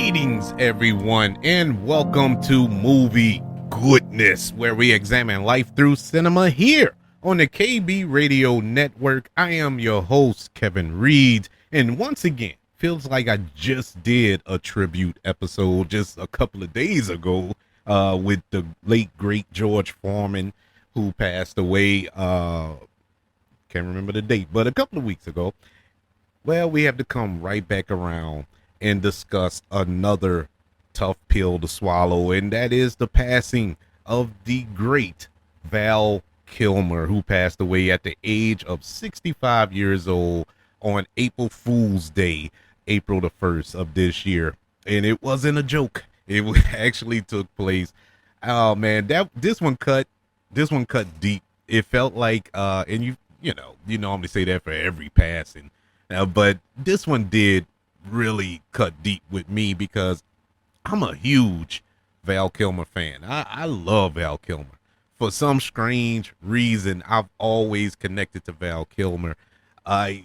Greetings, everyone, and welcome to Movie Goodness, where we examine life through cinema here on the KB Radio Network. I am your host, Kevin Reed, and once again, feels like I just did a tribute episode just a couple of days ago with the late, great George Foreman, who passed away, can't remember the date, but a couple of weeks ago. Well, we have to come right back around and discuss another tough pill to swallow, and that is the passing of the great Val Kilmer, who passed away at the age of 65 years old on April Fool's Day, April the 1st of this year. And it wasn't a joke. It actually took place. Oh man, this one cut deep. It felt like and you normally say that for every passing. But this one did really cut deep with me because I'm a huge Val Kilmer fan. I love Val Kilmer. For some strange reason, I've always connected to Val Kilmer. I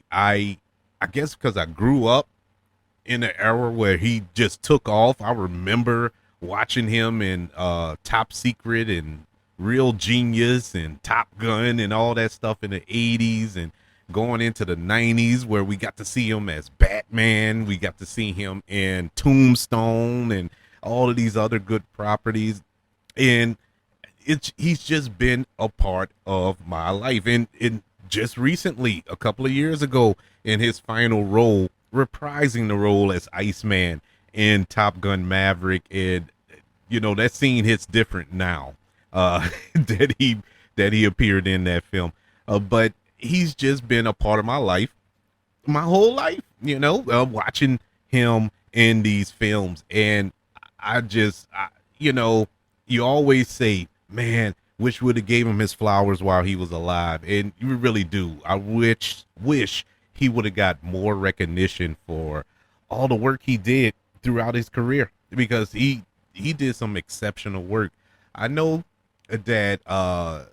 guess because I grew up in an era where he just took off. I remember watching him in Top Secret and Real Genius and Top Gun and all that stuff in the 80s and going into the 90s, where we got to see him as Batman. We got to see him in Tombstone and all of these other good properties. And he's just been a part of my life. And just recently, a couple of years ago, in his final role, reprising the role as Iceman in Top Gun Maverick. And, that scene hits different now that he appeared in that film. But he's just been a part of my life, my whole life, watching him in these films. And you always say, man, wish would have gave him his flowers while he was alive. And you really do. I wish he would have got more recognition for all the work he did throughout his career, because he did some exceptional work. I know that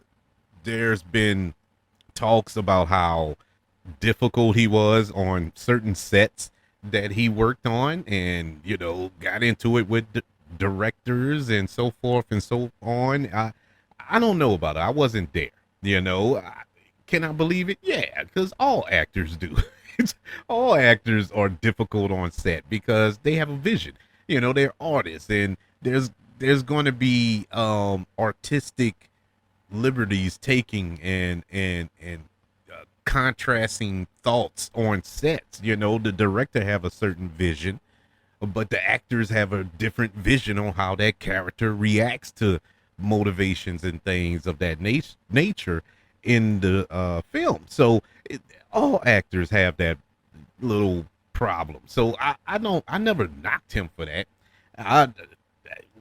there's been talks about how difficult he was on certain sets that he worked on, and got into it with directors and so forth and so on. I don't know about it. I wasn't there. Can I believe it? Yeah, because all actors do. All actors are difficult on set because they have a vision. They're artists, and there's going to be artistic liberties taking and contrasting thoughts on sets. The director have a certain vision, but the actors have a different vision on how that character reacts to motivations and things of that nature in the film. So all actors have that little problem. So I never knocked him for that.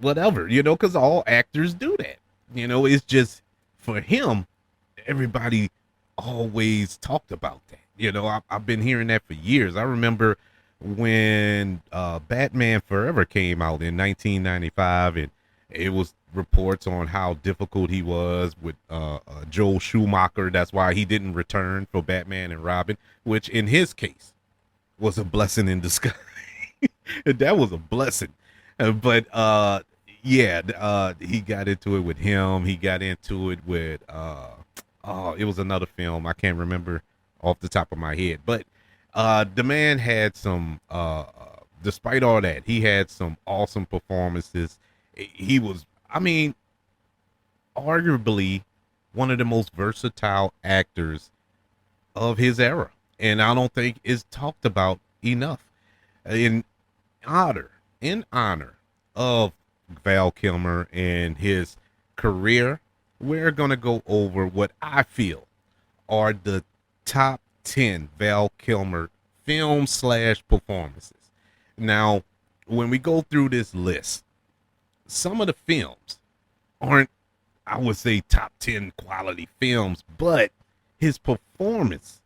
Whatever, because all actors do that. It's just, for him, everybody always talked about that. I've been hearing that for years. I remember when Batman Forever came out in 1995, and it was reports on how difficult he was with Joel Schumacher. That's why he didn't return for Batman and Robin, which in his case was a blessing in disguise. That was a blessing. But he got into it with him. He got into it with it was another film. I can't remember off the top of my head. But the man had some despite all that, he had some awesome performances. He was, arguably one of the most versatile actors of his era. And I don't think is talked about enough. In honor of Val Kilmer and his career, we're going to go over what I feel are the top 10 Val Kilmer films / performances. Now, when we go through this list, some of the films aren't, I would say, top 10 quality films, but his performance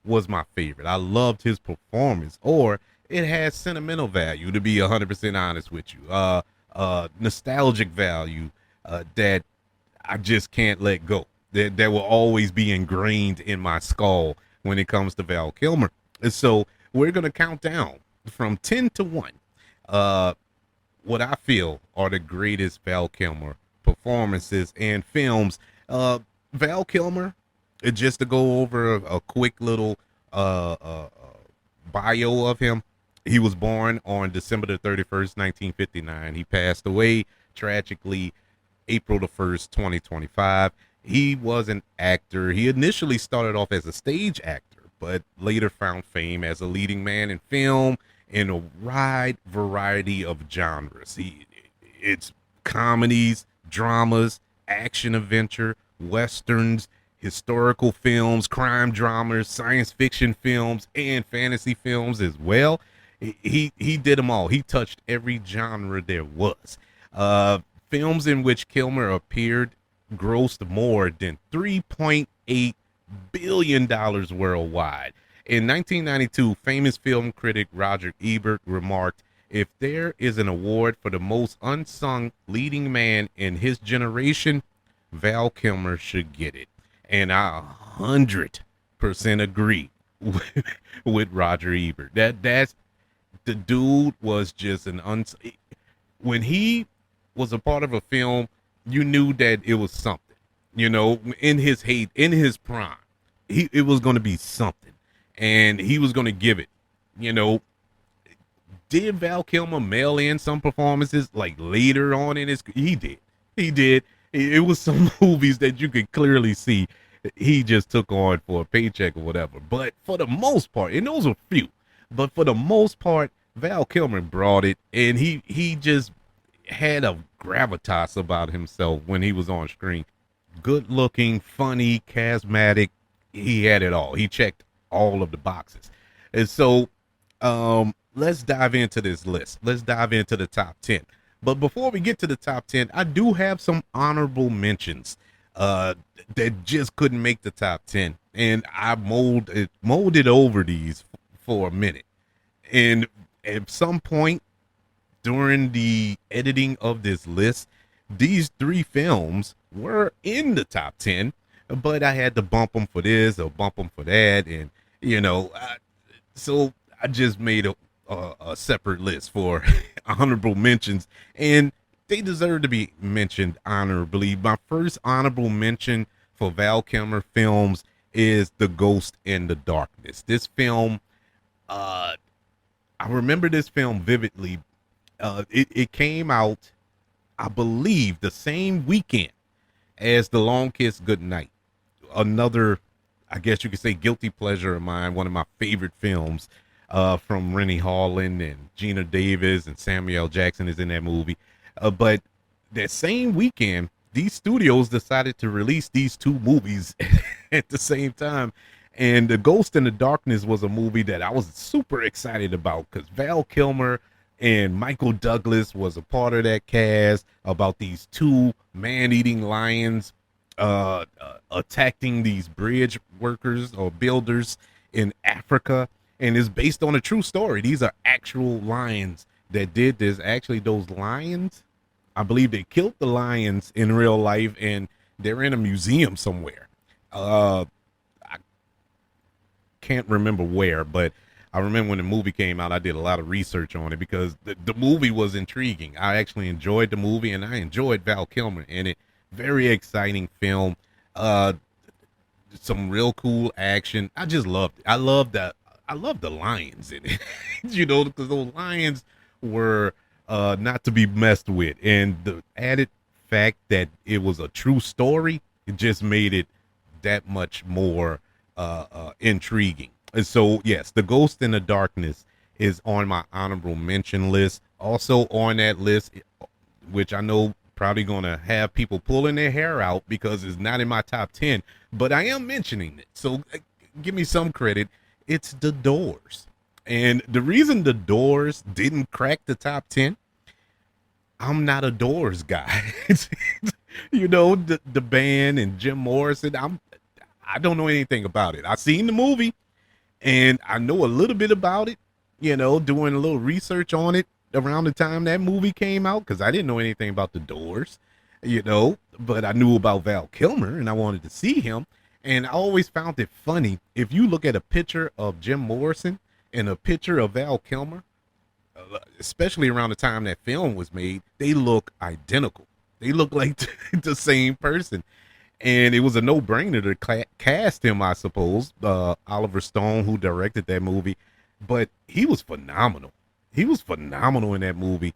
was my favorite. I loved his performance, or it has sentimental value, to be 100% honest with you. Nostalgic value that I just can't let go. That will always be ingrained in my skull when it comes to Val Kilmer. And so we're going to count down from 10 to 1. Uh, what I feel are the greatest Val Kilmer performances and films. Uh, Val Kilmer, just to go over a quick little bio of him. He was born on December the 31st, 1959. He passed away tragically April the 1st, 2025. He was an actor. He initially started off as a stage actor, but later found fame as a leading man in film in a wide variety of genres. It's comedies, dramas, action adventure, westerns, historical films, crime dramas, science fiction films, and fantasy films as well. He did them all. He touched every genre there was. Films in which Kilmer appeared grossed more than $3.8 billion worldwide. In 1992, famous film critic Roger Ebert remarked, "If there is an award for the most unsung leading man in his generation, Val Kilmer should get it." And I 100% agree with Roger Ebert. That's the dude was just when he was a part of a film, you knew that it was something. In his hate, in his prime, it was going to be something, and he was going to give it. You know, did Val Kilmer mail in some performances like later on in his? He did. He did. It was some movies that you could clearly see he just took on for a paycheck or whatever. But for the most part, and those are few, but for the most part, Val Kilmer brought it, and he just had a gravitas about himself when he was on screen. Good looking, funny, charismatic. He had it all. He checked all of the boxes. And so let's dive into this list. Let's dive into the top 10. But before we get to the top 10, I do have some honorable mentions that just couldn't make the top 10. And I molded over these for a minute. And at some point during the editing of this list, these three films were in the top 10, but I had to bump them for this or bump them for that. And, so I just made a separate list for honorable mentions, and they deserve to be mentioned honorably. My first honorable mention for Val Kilmer films is The Ghost in the Darkness. This film, I remember this film vividly. It came out, I believe, the same weekend as The Long Kiss Goodnight. Another, I guess you could say, guilty pleasure of mine. One of my favorite films from Rennie Harlin and Gina Davis, and Samuel L. Jackson is in that movie. But that same weekend, these studios decided to release these two movies at the same time. And The Ghost in the Darkness was a movie that I was super excited about because Val Kilmer and Michael Douglas was a part of that cast, about these two man-eating lions attacking these bridge workers or builders in Africa. And it's based on a true story. These are actual lions that did this. Actually, those lions, I believe they killed the lions in real life, and they're in a museum somewhere. I can't remember where, but I remember when the movie came out, I did a lot of research on it because the movie was intriguing. I actually enjoyed the movie, and I enjoyed Val Kilmer in it. Very exciting film. Some real cool action. I just loved it. I love the lions in it, because those lions were not to be messed with. And the added fact that it was a true story, it just made it that much more intriguing. And so, yes, The Ghost in the Darkness is on my honorable mention list. Also on that list, which I know probably going to have people pulling their hair out because it's not in my top 10, but I am mentioning it. So give me some credit. It's The Doors. And the reason The Doors didn't crack the top 10, I'm not a Doors guy. The band and Jim Morrison, I don't know anything about it. I've seen the movie and I know a little bit about it, doing a little research on it around the time that movie came out, because I didn't know anything about The Doors, but I knew about Val Kilmer and I wanted to see him. And I always found it funny. If you look at a picture of Jim Morrison and a picture of Val Kilmer, especially around the time that film was made, they look identical. They look like the same person. And it was a no-brainer to cast him, I suppose. Oliver Stone, who directed that movie, but he was phenomenal. He was phenomenal in that movie.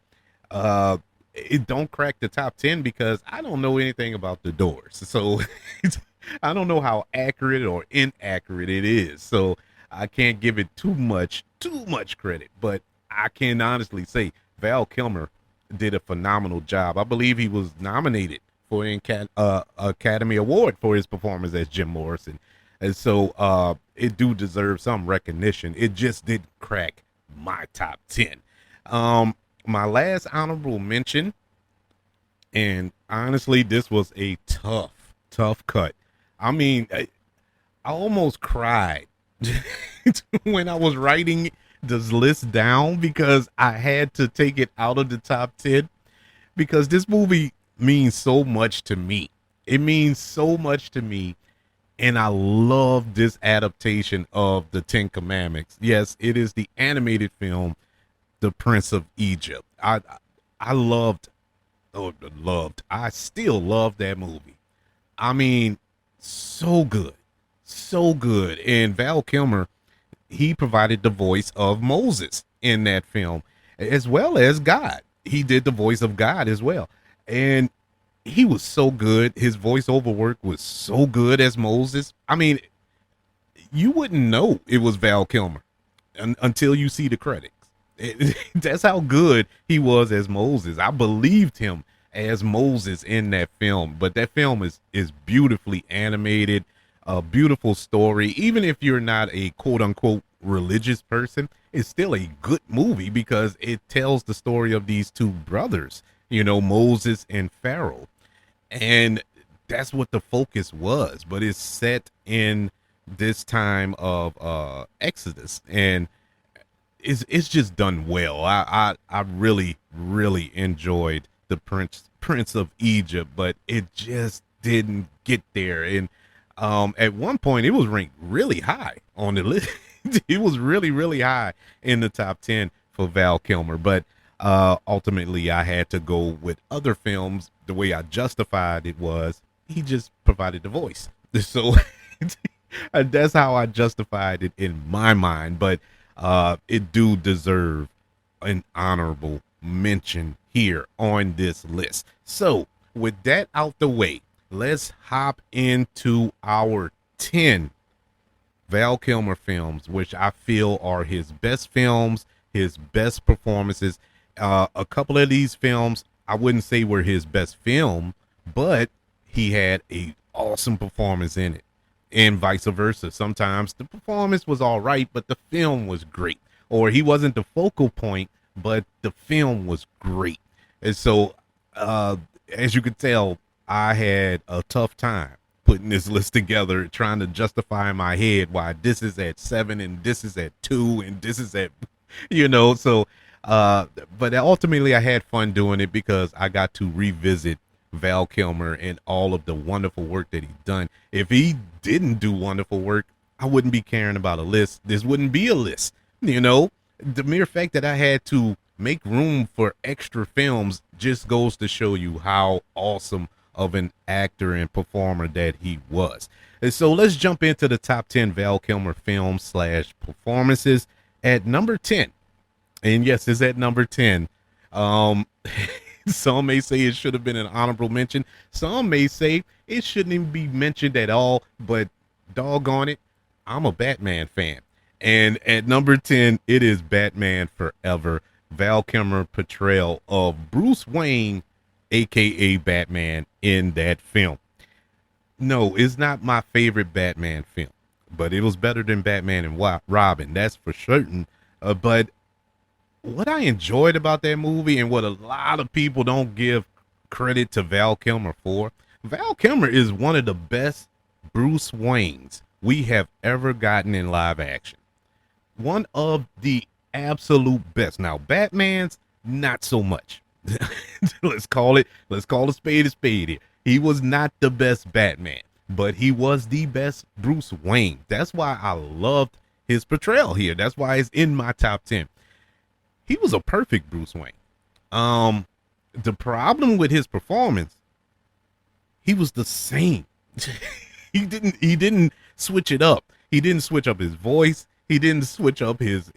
Uh, it don't crack the top 10 because I don't know anything about the Doors, so I don't know how accurate or inaccurate it is. So I can't give it too much credit. But I can honestly say Val Kilmer did a phenomenal job. I believe he was nominated for an Academy Award for his performance as Jim Morrison. And so it do deserve some recognition. It just didn't crack my top 10. My last honorable mention, and honestly, this was a tough cut. I mean, I almost cried when I was writing this list down because I had to take it out of the top 10 because this movie means so much to me. It means so much to me. And I love this adaptation of the Ten Commandments. Yes, it is the animated film, The Prince of Egypt. I I still love that movie. I mean, so good, so good. And Val Kilmer, he provided the voice of Moses in that film, as well as God. He did the voice of God as well. And he was so good. His voiceover work was so good as Moses. I mean, you wouldn't know it was Val Kilmer until you see the credits. That's how good he was as Moses. I believed him as Moses in that film. But that film is beautifully animated, a beautiful story. Even if you're not a quote unquote religious person, it's still a good movie because it tells the story of these two brothers, Moses and Pharaoh. And that's what the focus was. But it's set in this time of Exodus, and it's just done well. I really enjoyed the Prince of Egypt, but it just didn't get there. And at one point it was ranked really high on the list. It was really high in the top 10 for Val Kilmer, but ultimately I had to go with other films. The way I justified it was he just provided the voice, so that's how I justified it in my mind. But it do deserve an honorable mention here on this list. So with that out the way, let's hop into our 10 Val Kilmer films, which I feel are his best films, his best performances. A couple of these films I wouldn't say were his best film, but he had a awesome performance in it, and vice versa. Sometimes the performance was all right, but the film was great, or he wasn't the focal point, but the film was great. And so, as you could tell, I had a tough time putting this list together, trying to justify in my head why this is at 7 and this is at 2 and this is at, so, but ultimately I had fun doing it because I got to revisit Val Kilmer and all of the wonderful work that he's done. If he didn't do wonderful work, I wouldn't be caring about a list. This wouldn't be a list. The mere fact that I had to make room for extra films just goes to show you how awesome of an actor and performer that he was. And so let's jump into the top 10 Val Kilmer films / performances at number 10. And yes, it's at number 10. Some may say it should have been an honorable mention. Some may say it shouldn't even be mentioned at all, but doggone it, I'm a Batman fan. And at number 10, it is Batman Forever. Val Kilmer portrayal of Bruce Wayne, aka Batman, in that film. No, it's not my favorite Batman film, but it was better than Batman and Robin, that's for certain. But what I enjoyed about that movie, and what a lot of people don't give credit to Val Kilmer for, Val Kilmer is one of the best Bruce Waynes we have ever gotten in live action. One of the absolute best. Now, Batman's not so much. Let's call a spade here. He was not the best Batman, but he was the best Bruce Wayne. That's why I loved his portrayal here. That's why it's in my top 10. he was a perfect Bruce Wayne. Um, the problem with his performance, he was the same. He didn't switch it up. He didn't switch up his voice. He didn't switch up his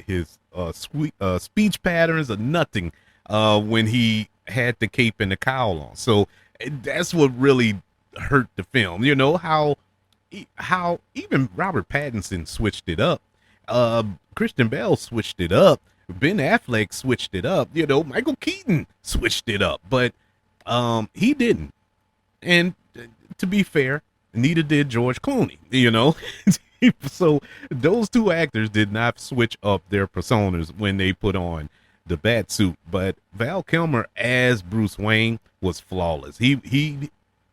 speech patterns or nothing when he had the cape and the cowl on. So that's what really hurt the film. You know how even Robert Pattinson switched it up. Christian Bale switched it up. Ben Affleck switched it up. You know, Michael Keaton switched it up, but he didn't. And to be fair, neither did George Clooney. You know, so those two actors did not switch up their personas when they put on the bat suit. But Val Kilmer as Bruce Wayne was flawless. He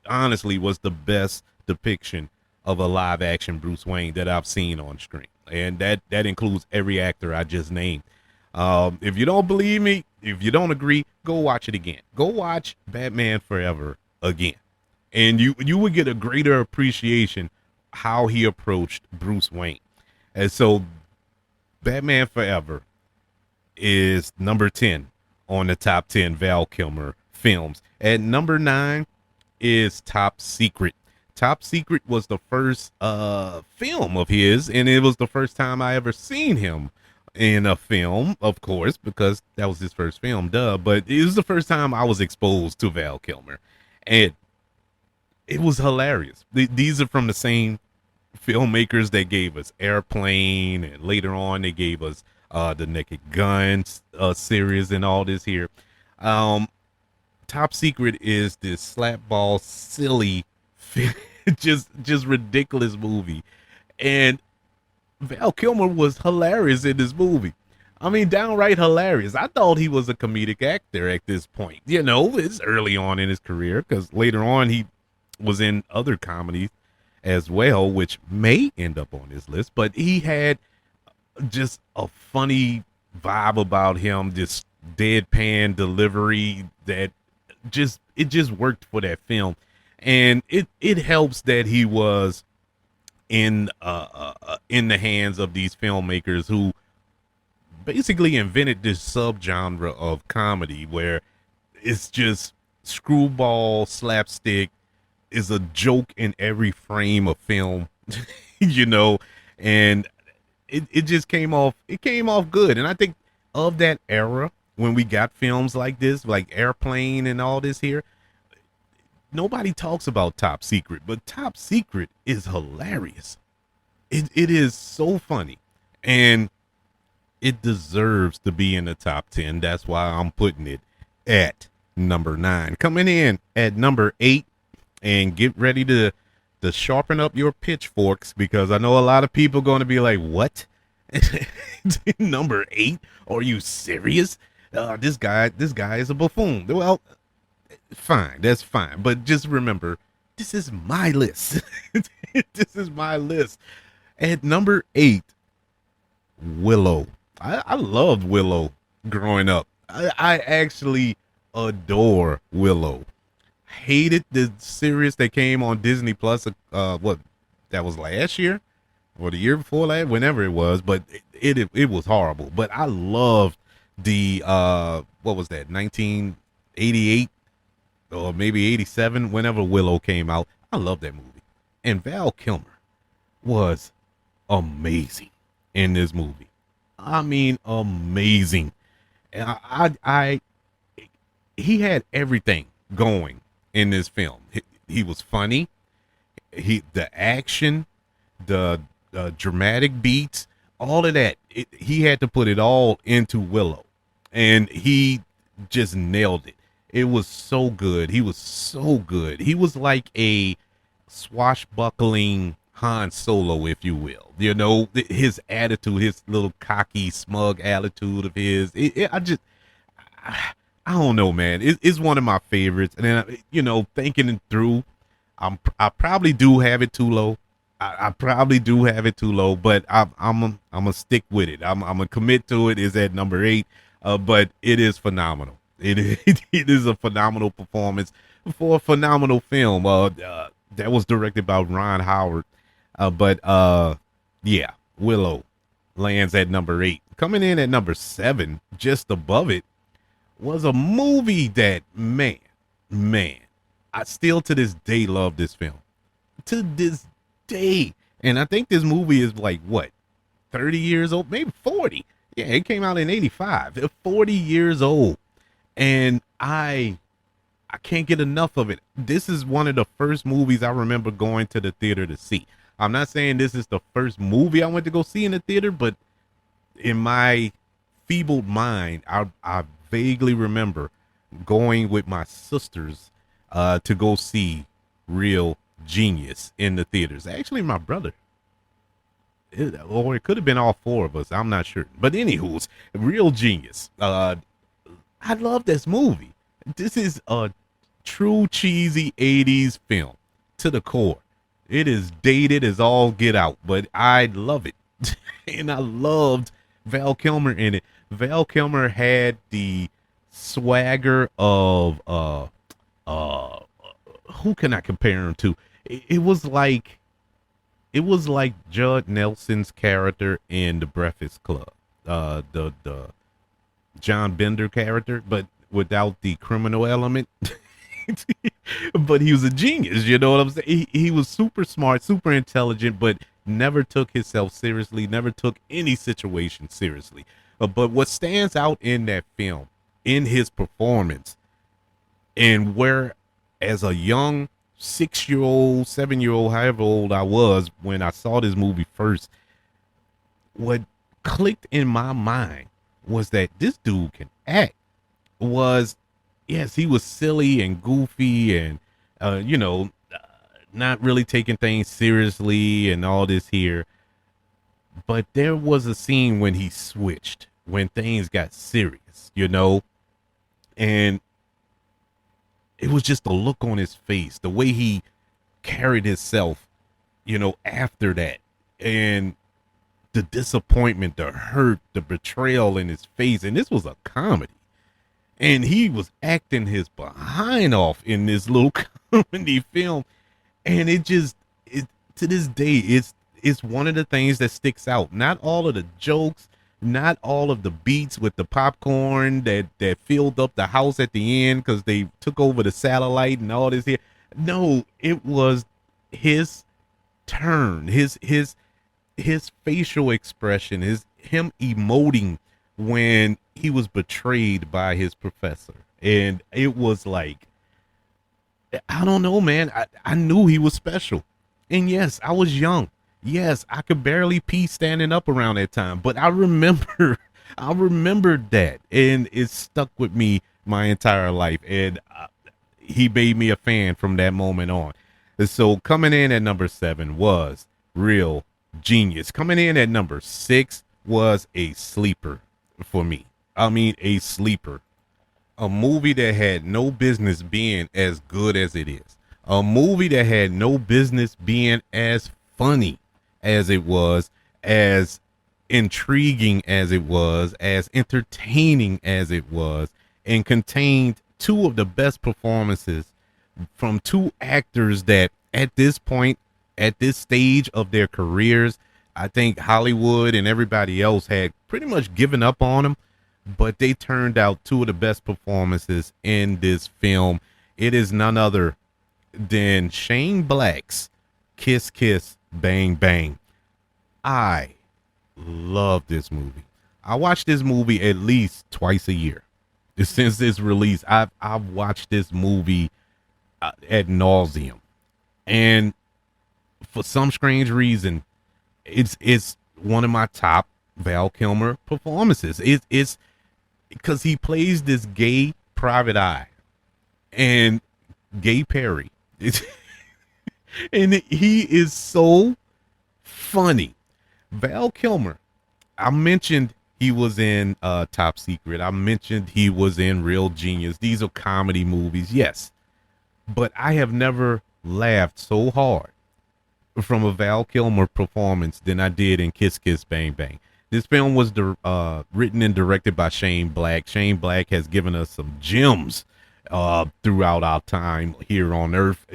honestly was the best depiction of a live action Bruce Wayne that I've seen on screen, and that includes every actor I just named. If you don't believe me, if you don't agree, go watch it again. Go watch Batman Forever again, and you would get a greater appreciation how he approached Bruce Wayne. And so Batman Forever is number 10 on the top 10 Val Kilmer films. At number 9 is Top Secret. Top Secret was the first film of his, and it was the first time I ever seen him in a film, of course, because that was his first film, duh. But it was the first time I was exposed to Val Kilmer, and it was hilarious. These are from the same filmmakers that gave us Airplane, and later on they gave us the Naked Gun series and all this here. Top Secret is this slapball, silly, just ridiculous movie, and Val Kilmer was hilarious in this movie. I mean, downright hilarious. I thought he was a comedic actor at this point. You know, it's early on in his career, because later on he was in other comedies as well, which may end up on this list. But he had just a funny vibe about him, this deadpan delivery that it just worked for that film. And it helps that he was in the hands of these filmmakers who basically invented this subgenre of comedy where it's just screwball slapstick is a joke in every frame of film, you know, and it just came off good. And I think of that era when we got films like this, like Airplane and all this here, nobody talks about Top Secret, but Top Secret is hilarious. It is so funny, and it deserves to be in the top 10. That's why I'm putting it at number 9. Coming in at number 8, and get ready to sharpen up your pitchforks, because I know a lot of people going to be like, what? Number 8? Are you serious? This guy is a buffoon. Well, fine, that's fine, but just remember, this is my list. This is my list. At number 8, Willow. I loved Willow growing up. I actually adore Willow. Hated the series that came on Disney Plus. What, that was last year or the year before last, whenever it was. But it was horrible. But I loved the what was that, 1988 or maybe 87, whenever Willow came out. I love that movie, and Val Kilmer was amazing in this movie. I mean, amazing. And he had everything going in this film. He was funny. The action, the dramatic beats, all of that. He had to put it all into Willow, and he just nailed it. It was so good. He was so good. He was like a swashbuckling Han Solo, if you will. You know, his attitude, his little cocky, smug attitude of his. I don't know, man. It's one of my favorites. And then, you know, thinking it through, I probably do have it too low. I probably do have it too low, but I'm gonna stick with it. I'm gonna commit to it. Is at number 8, but it is phenomenal. It is a phenomenal performance for a phenomenal film. That was directed by Ron Howard. But yeah, Willow, lands at number 8. Coming in at number 7, just above it, was a movie that, man, I still to this day love this film. To this day. And I think this movie is like, what, 30 years old? Maybe 40. Yeah, it came out in 85. It's 40 years old. And I can't get enough of it. This is one of the first movies I remember going to the theater to see. I'm not saying this is the first movie I went to go see in the theater, but in my feebled mind, I vaguely remember going with my sisters to go see Real Genius in the theaters. Actually, my brother. Or it could have been all four of us. I'm not sure. But anywho's, Real Genius. I love this movie. This is a true cheesy 80s film to the core. It is dated as all get out, but I love it. And I loved Val Kilmer in it. Val Kilmer had the swagger of who can I compare him to? It was like Judd Nelson's character in The Breakfast Club. The John Bender character, but without the criminal element. But he was a genius, you know what I'm saying? He was super smart, super intelligent, but never took himself seriously, never took any situation seriously. But what stands out in that film, in his performance, and where as a young 6-year-old, 7-year-old, however old I was when I saw this movie first, what clicked in my mind was that this dude can act. Was Yes, he was silly and goofy and not really taking things seriously and all this here. But there was a scene when he switched, when things got serious, and it was just the look on his face, the way he carried himself, after that, and the disappointment, the hurt, the betrayal in his face. And this was a comedy. And he was acting his behind off in this little comedy film. And to this day, it's one of the things that sticks out. Not all of the jokes, not all of the beats with the popcorn that filled up the house at the end because they took over the satellite and all this here. No, it was his turn, his facial expression, him emoting when he was betrayed by his professor. And it was like, I don't know, man. I knew he was special. And yes, I was young. Yes, I could barely pee standing up around that time. But I remembered that. And it stuck with me my entire life. And he made me a fan from that moment on. And so coming in at number 7 was Real Genius. Coming in at number 6 was a sleeper for me. I mean, a sleeper. A movie that had no business being as good as it is. A movie that had no business being as funny as it was, as intriguing as it was, as entertaining as it was, and contained two of the best performances from two actors that at this point, at this stage of their careers, I think Hollywood and everybody else had pretty much given up on them, but they turned out two of the best performances in this film. It is none other than Shane Black's Kiss Kiss Bang Bang. I love this movie. I watch this movie at least twice a year. Since its release, I've watched this movie ad nauseum. And for some strange reason, it's one of my top Val Kilmer performances. It's because he plays this gay private eye and Gay Perry. And he is so funny. Val Kilmer, I mentioned he was in Top Secret. I mentioned he was in Real Genius. These are comedy movies, yes. But I have never laughed so hard from a Val Kilmer performance than I did in Kiss Kiss Bang Bang. This film was written and directed by Shane Black. Shane Black has given us some gems throughout our time here on Earth.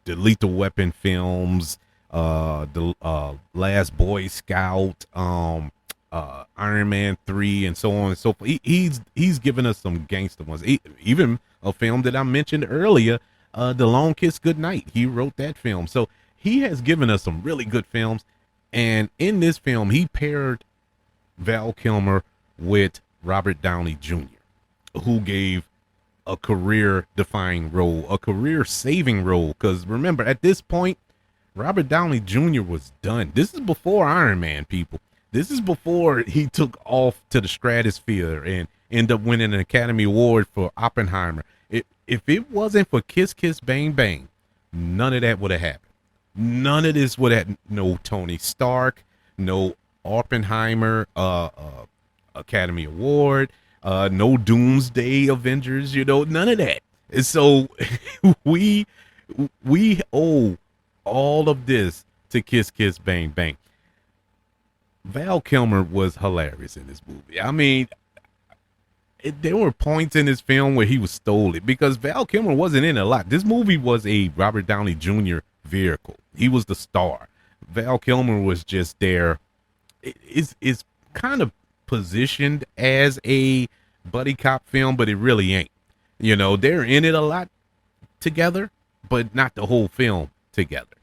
The Lethal Weapon films, the Last Boy Scout, Iron Man 3, and so on and so forth. He's given us some gangster ones. Even a film that I mentioned earlier, The Long Kiss Goodnight. He wrote that film. So he has given us some really good films. And in this film, he paired Val Kilmer with Robert Downey Jr., who gave a career defying role, a career saving role. Because remember, at this point, Robert Downey Jr. was done. This is before Iron Man, people. This is before he took off to the stratosphere and ended up winning an Academy Award for Oppenheimer. If it wasn't for Kiss Kiss Bang Bang, none of that would have happened. None of this would have, no Tony Stark, no Oppenheimer Academy Award, no Doomsday Avengers, none of that. And so we owe all of this to Kiss Kiss Bang Bang. Val Kilmer was hilarious in this movie. I mean, there were points in this film where he was stolen because Val Kilmer wasn't in a lot. This movie was a Robert Downey Jr. vehicle. He was the star. Val Kilmer was just there. It's kind of positioned as a buddy cop film, but it really ain't. They're in it a lot together, but not the whole film together.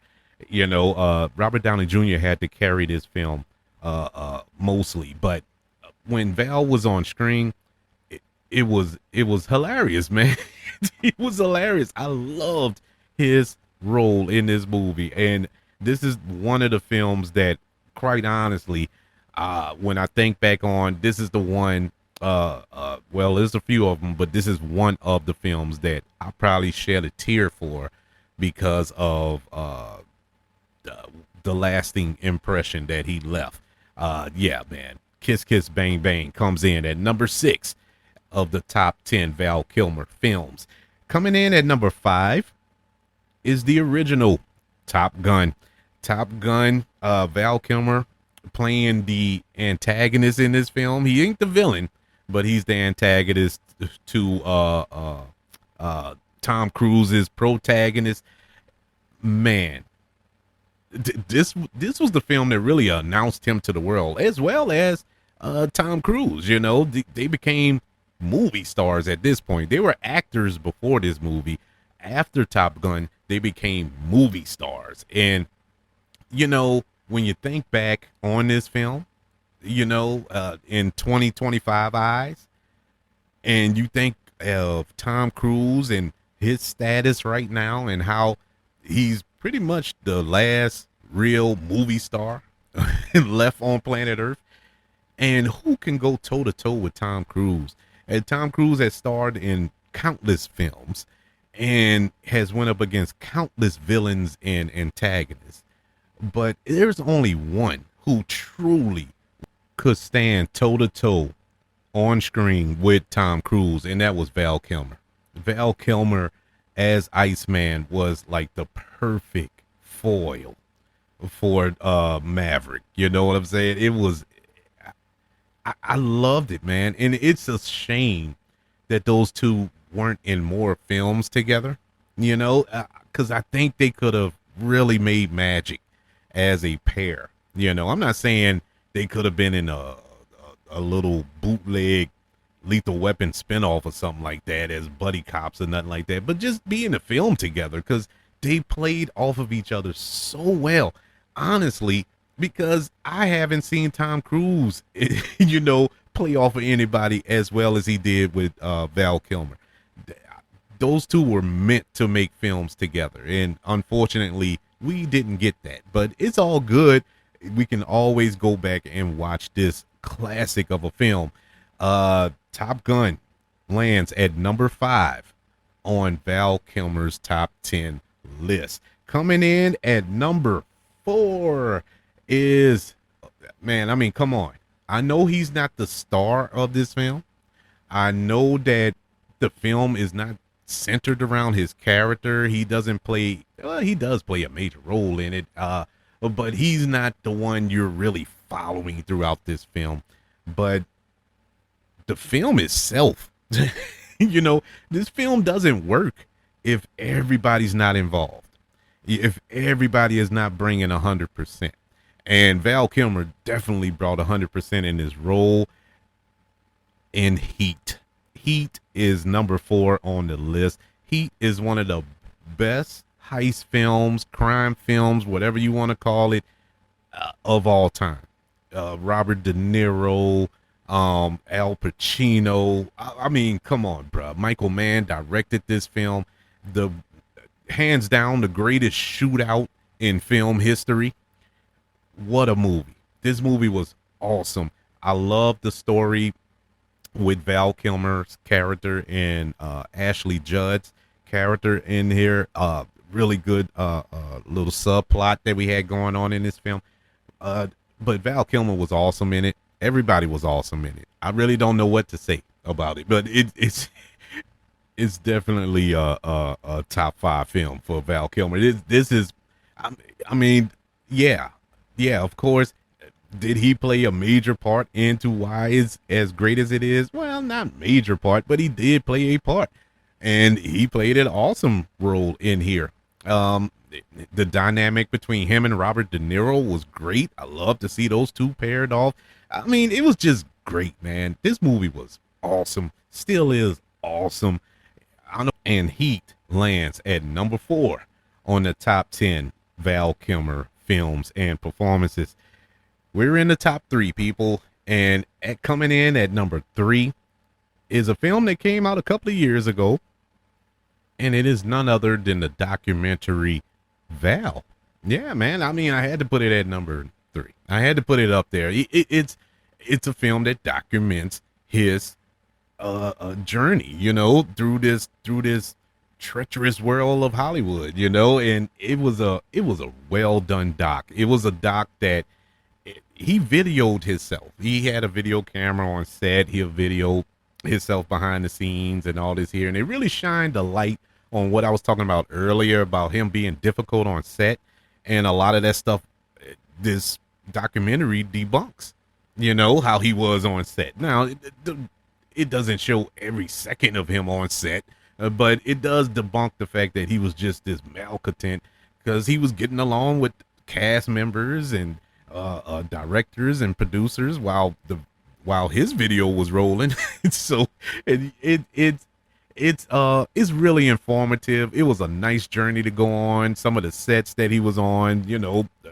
Robert Downey Jr. had to carry this film mostly, but when Val was on screen, it was hilarious, man. It was hilarious. I loved his role in this movie, and this is one of the films that, quite honestly, when I think back on, this is the one. Well, there's a few of them, but this is one of the films that I probably shed a tear for because of the lasting impression that he left. Yeah, man. Kiss Kiss Bang Bang comes in at number 6 of the top 10 Val Kilmer films. Coming in at number 5 is the original Top Gun. Top Gun, Val Kilmer playing the antagonist in this film. He ain't the villain, but he's the antagonist to Tom Cruise's protagonist. Man, this was the film that really announced him to the world, as well as Tom Cruise. They became movie stars at this point. They were actors before this movie. After Top Gun, they became movie stars. And when you think back on this film, in 2025 eyes, and you think of Tom Cruise and his status right now and how he's pretty much the last real movie star left on planet Earth, and who can go toe to toe with Tom Cruise? And Tom Cruise has starred in countless films and has went up against countless villains and antagonists. But there's only one who truly could stand toe to toe on screen with Tom Cruise, and that was Val Kilmer. Val Kilmer as Iceman was like the perfect foil for Maverick. You know what I'm saying? It was, I loved it, man. And it's a shame that those two weren't in more films together, because I think they could have really made magic as a pair. I'm not saying they could have been in a little bootleg Lethal Weapon spinoff or something like that as buddy cops or nothing like that, but just be in a film together because they played off of each other so well. Honestly, because I haven't seen Tom Cruise, play off of anybody as well as he did with Val Kilmer. Those two were meant to make films together, and unfortunately, we didn't get that. But it's all good. We can always go back and watch this classic of a film. Top Gun lands at number 5 on Val Kilmer's top 10 list. Coming in at number 4 is, man, I mean, come on. I know he's not the star of this film. I know that the film is not centered around his character. He doesn't play, well, he does play a major role in it, but he's not the one you're really following throughout this film. But the film itself, this film doesn't work if everybody's not involved. if everybody is not bringing 100%. And Val Kilmer definitely brought 100% in his role in Heat. Heat is number 4 on the list. Heat is one of the best heist films, crime films, whatever you want to call it, of all time. Robert De Niro, Al Pacino. I mean, come on, bro. Michael Mann directed this film. The hands down the greatest shootout in film history. What a movie. This movie was awesome. I love the story with Val Kilmer's character and Ashley Judd's character in here. Really good little subplot that we had going on in this film. But Val Kilmer was awesome in it. Everybody was awesome in it. I really don't know what to say about it, but it's definitely a top 5 film for Val Kilmer. This is, I mean, yeah, of course. Did he play a major part into why it's as great as it is? Well, not major part, but he did play a part, and he played an awesome role in here. The dynamic between him and Robert De Niro was great. I love to see those two paired off. I mean, it was just great, man. This movie was awesome. Still is awesome. I know. And Heat lands at number 4 on the top 10 Val Kilmer films and performances. We're in the top 3, people, and coming in at number 3 is a film that came out a couple of years ago, and it is none other than the documentary Val. Yeah, man. I mean, I had to put it at number 3. I had to put it up there. It's a film that documents his journey, through this treacherous world of Hollywood, and it was a well done doc. It was a doc that he videoed himself. He had a video camera on set. He videoed himself behind the scenes and all this here. And it really shined a light on what I was talking about earlier about him being difficult on set. And a lot of that stuff, this documentary debunks, how he was on set. Now, it doesn't show every second of him on set, but it does debunk the fact that he was just this malcontent because he was getting along with cast members and directors and producers while his video was rolling. So it's really informative. It was a nice journey to go on. Some of the sets that he was on,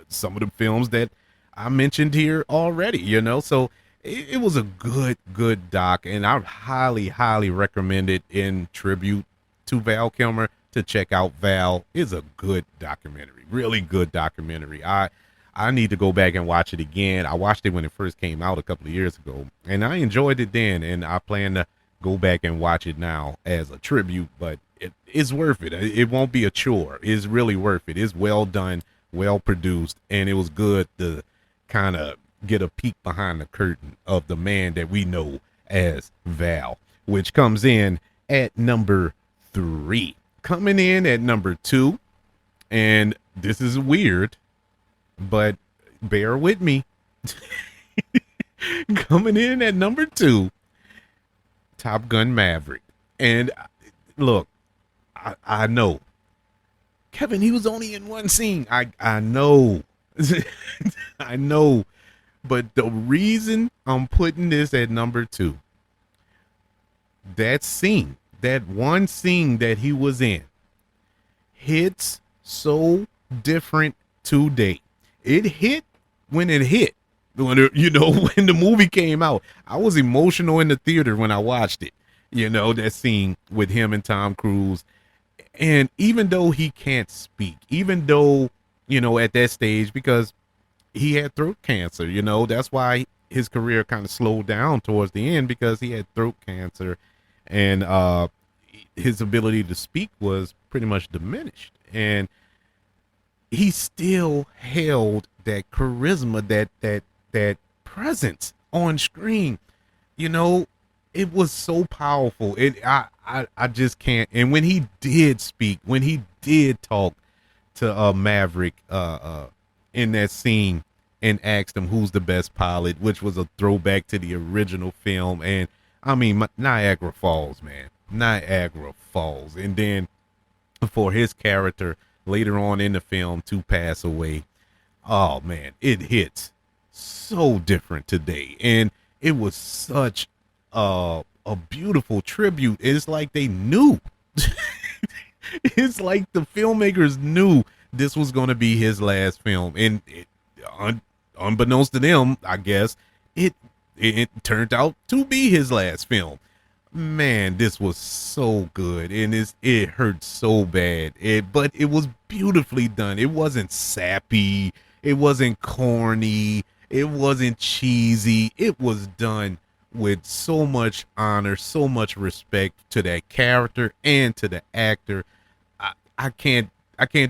some of the films that I mentioned here already, so it was a good doc, and I would highly recommend it in tribute to Val Kilmer to check out Val. It's a good documentary, really good documentary. I need to go back and watch it again. I watched it when it first came out a couple of years ago, and I enjoyed it then, and I plan to go back and watch it now as a tribute, but it's worth it. It won't be a chore. It's really worth it. It's well done, well produced, and it was good to kind of get a peek behind the curtain of the man that we know as Val, which comes in at number 3. Coming in at number 2, and this is weird, but bear with me. Coming in at number 2, Top Gun Maverick. And look, I know, Kevin, he was only in one scene. I know. I know. But the reason I'm putting this at number 2, that scene, that one scene that he was in, hits so different today. It hit when it hit. When when the movie came out, I was emotional in the theater when I watched it. That scene with him and Tom Cruise. And even though he can't speak, even though, at that stage, because he had throat cancer, that's why his career kind of slowed down towards the end, because he had throat cancer, and his ability to speak was pretty much diminished. And he still held that charisma, that presence on screen. It was so powerful. I just can't. And when he did speak, when he did talk to Maverick in that scene and asked him who's the best pilot, which was a throwback to the original film. And I mean, Niagara Falls, man, Niagara Falls. And then for his character later on in the film to pass away. Oh man, it hits so different today, and it was such a beautiful tribute. It's like they knew. It's like the filmmakers knew this was going to be his last film, and unbeknownst to them, I guess it it turned out to be his last film. Man, this was so good, and it hurt so bad. But it was beautifully done. It wasn't sappy. It wasn't corny. It wasn't cheesy. It was done with so much honor, so much respect to that character and to the actor. I can't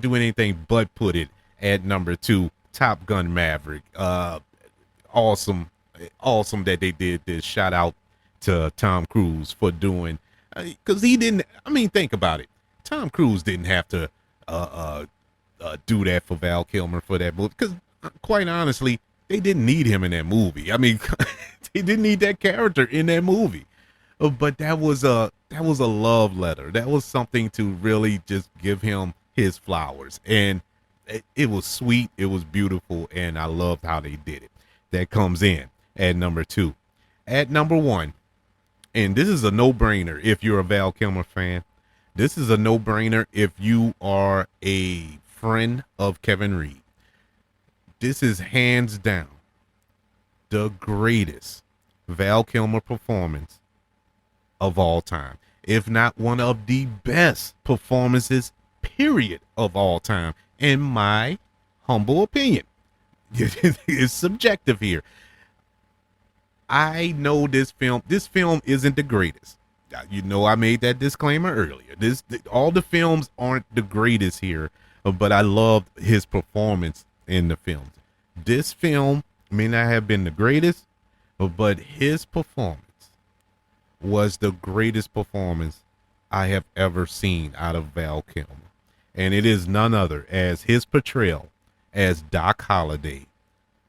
do anything but put it at number 2, Top Gun Maverick. Awesome, awesome that they did this. Shout out to Tom Cruise for doing, because he didn't. I mean, think about it. Tom Cruise didn't have to do that for Val Kilmer for that movie, because quite honestly, they didn't need him in that movie. I mean, they didn't need that character in that movie. But that was a love letter. That was something to really just give him his flowers, and it was sweet. It was beautiful, and I loved how they did it. That comes in at number 2. At number 1, and this is a no-brainer if you're a Val Kilmer fan. This is a no-brainer if you are a friend of Kevin Reed. This is hands down the greatest Val Kilmer performance of all time, if not one of the best performances, period, of all time, in my humble opinion. It's subjective here. I know this film isn't the greatest. You know, I made that disclaimer earlier. All the films aren't the greatest here, but I loved his performance in the films. This film may not have been the greatest, but his performance was the greatest performance I have ever seen out of Val Kilmer. And it is none other as his portrayal as Doc Holliday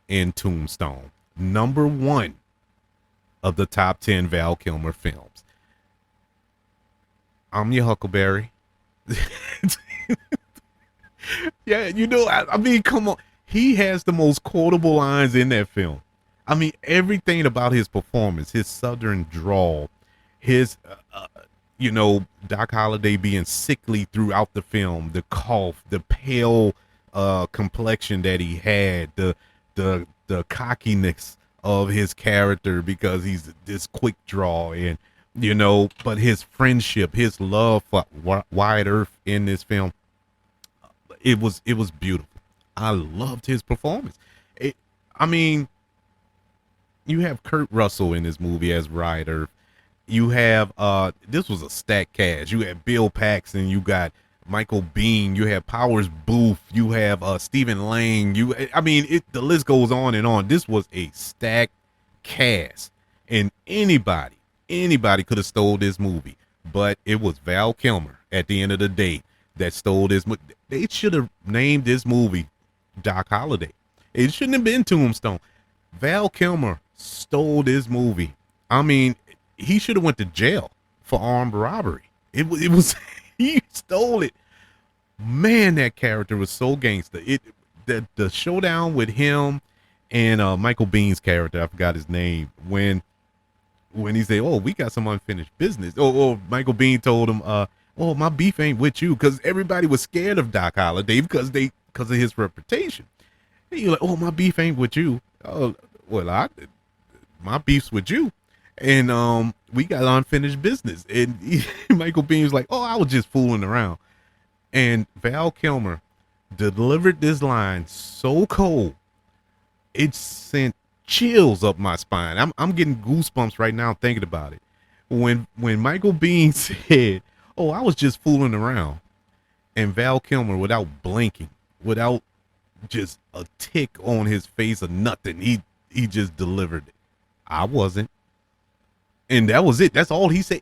in Tombstone. Number 1 of the top 10 Val Kilmer films. I'm your Huckleberry. Yeah, you know, I mean, come on. He has the most quotable lines in that film. I mean, everything about his performance, his southern drawl, his, Doc Holliday being sickly throughout the film, the cough, the pale complexion that he had, the cockiness of his character because he's this quick draw, and but his friendship, his love for Wyatt Earp in this film, it was beautiful. I loved his performance. I mean, you have Kurt Russell in this movie as Wyatt Earp. You have this was a stacked cast. You had Bill Paxton, you got Michael Biehn, you have Powers Booth, you have Stephen Lang. The list goes on and on. This was a stacked cast, and anybody could have stole this movie, but it was Val Kilmer at the end of the day that stole this. They should have named this movie Doc Holliday. It shouldn't have been Tombstone. Val Kilmer stole this movie. I mean, he should have went to jail for armed robbery. It was he stole it. Man, that character was so gangster. The showdown with him and Michael Bihn's character, I forgot his name, when he said, "Oh, we got some unfinished business." Or Michael Biehn told him, "Oh, my beef ain't with you," because everybody was scared of Doc Holliday because of his reputation. And you're like, "Oh, my beef ain't with you." Oh, well, my beef's with you, and we got unfinished business. And Michael Biehn was like, "Oh, I was just fooling around," and Val Kilmer delivered this line so cold, it sent chills up my spine. I'm getting goosebumps right now thinking about it. When Michael Biehn said, "Oh, I was just fooling around," and Val Kilmer, without blinking, without just a tick on his face or nothing, he just delivered it. "I wasn't," and that was it. That's all he said.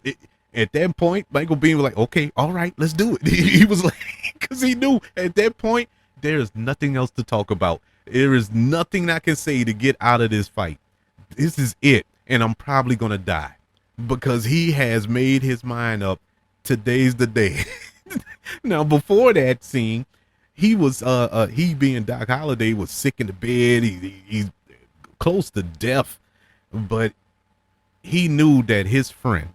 At that point, Michael Biehn was like, "Okay, all right, let's do it." He was like, because he knew at that point there is nothing else to talk about. There is nothing I can say to get out of this fight. This is it, and I'm probably gonna die because he has made his mind up. Today's the day. Now, before that scene, he being Doc Holliday was sick in the bed. He's close to death, but he knew that his friend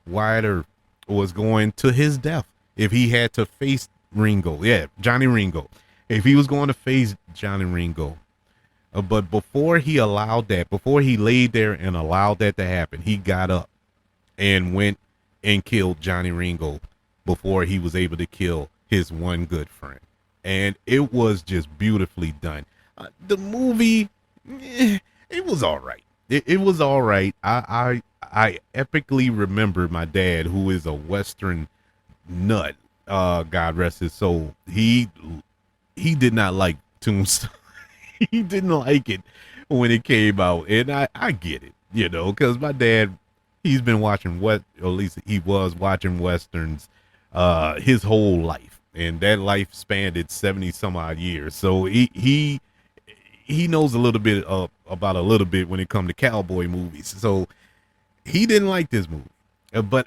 Wyatt Earp was going to his death if he had to face Ringo. Yeah, Johnny Ringo. If he was going to face Johnny Ringo. But before he laid there and allowed that to happen, he got up and went and killed Johnny Ringo before he was able to kill his one good friend. And it was just beautifully done. The movie, it was all right. It was all right. I epically remember my dad, who is a Western nut. God rest his soul. He did not like Tombstone. He didn't like it when it came out, and I get it, because my dad, he's been watching or at least he was watching westerns his whole life, and that life spanned 70 some odd years. So he knows a little bit about a little bit when it comes to cowboy movies. So he didn't like this movie, but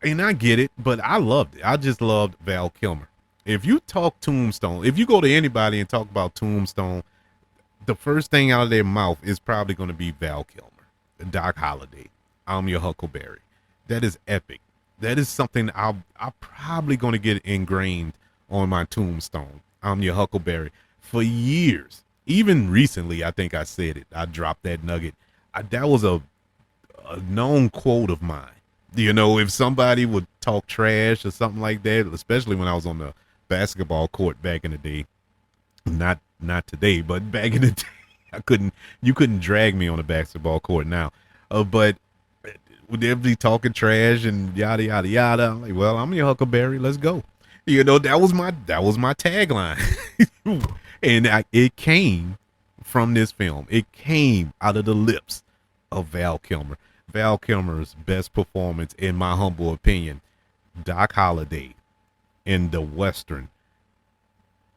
I get it, but I loved it. I just loved Val Kilmer. If you talk Tombstone, if you go to anybody and talk about Tombstone, the first thing out of their mouth is probably going to be Val Kilmer, Doc Holliday, I'm Your Huckleberry. That is epic. That is something I'm probably going to get ingrained on my tombstone. I'm Your Huckleberry for years. Even recently, I think I said it. I dropped that nugget. That was a known quote of mine. If somebody would talk trash or something like that, especially when I was on the basketball court back in the day, not today, but back in the day, you couldn't drag me on a basketball court now. But would they be talking trash and yada yada yada? I'm like, well, I'm your Huckleberry. Let's go. That was my tagline, and it came from this film. It came out of the lips of Val Kilmer. Val Kilmer's best performance, in my humble opinion, Doc Holliday in the Western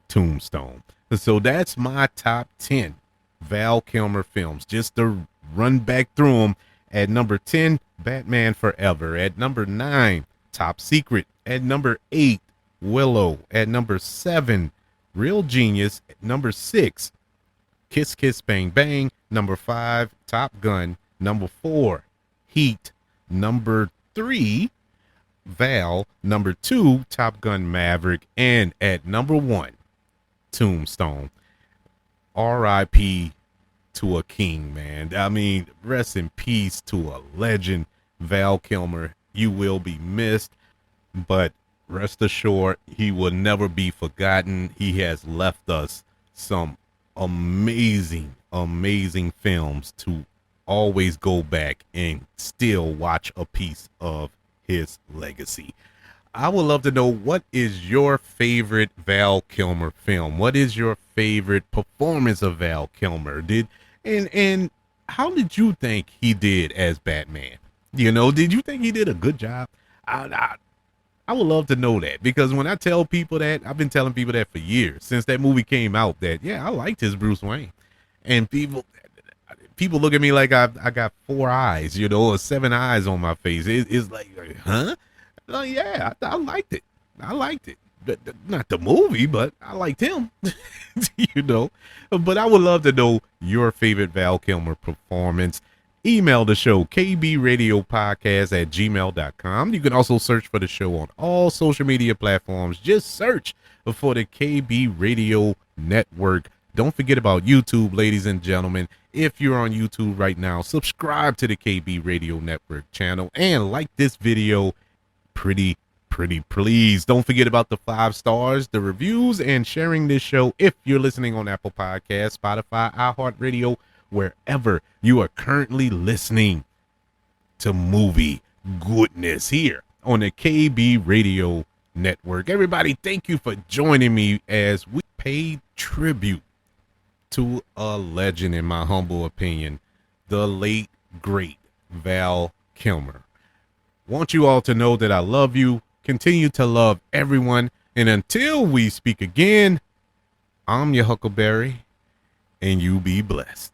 Tombstone. So that's my top 10 Val Kilmer films. Just to run back through them. At number 10, Batman Forever. At number 9, Top Secret. At number 8, Willow. At number 7, Real Genius. At number 6, Kiss Kiss Bang Bang. Number 5, Top Gun. Number 4, Heat. Number 3, Val. Number 2, Top Gun Maverick. And at number 1, Tombstone. R.I.P. to a king, man. I mean, rest in peace to a legend, Val Kilmer. You will be missed, but rest assured, he will never be forgotten. He has left us some amazing, amazing films to always go back and still watch a piece of his legacy. I would love to know, what is your favorite Val Kilmer film? What is your favorite performance of Val Kilmer? And how did you think he did as Batman? Did you think he did a good job? I would love to know that, because when I tell people that, I've been telling people that for years, since that movie came out, that, yeah, I liked his Bruce Wayne. And people look at me like I got 4 eyes, or 7 eyes on my face. It's like, huh? Yeah, I liked it. But not the movie, but I liked him. But I would love to know your favorite Val Kilmer performance. Email the show, kbradiopodcast@gmail.com. You can also search for the show on all social media platforms. Just search for the KB Radio Network. Don't forget about YouTube, ladies and gentlemen. If you're on YouTube right now, subscribe to the KB Radio Network channel and like this video. Pretty please. Don't forget about the 5 stars, the reviews, and sharing this show if you're listening on Apple Podcasts, Spotify, iHeartRadio, wherever you are currently listening to Movie Goodness here on the KB Radio Network. Everybody, thank you for joining me as we pay tribute to a legend, in my humble opinion, the late, great Val Kilmer. Want you all to know that I love you. Continue to love everyone. And until we speak again, I'm your Huckleberry, and you be blessed.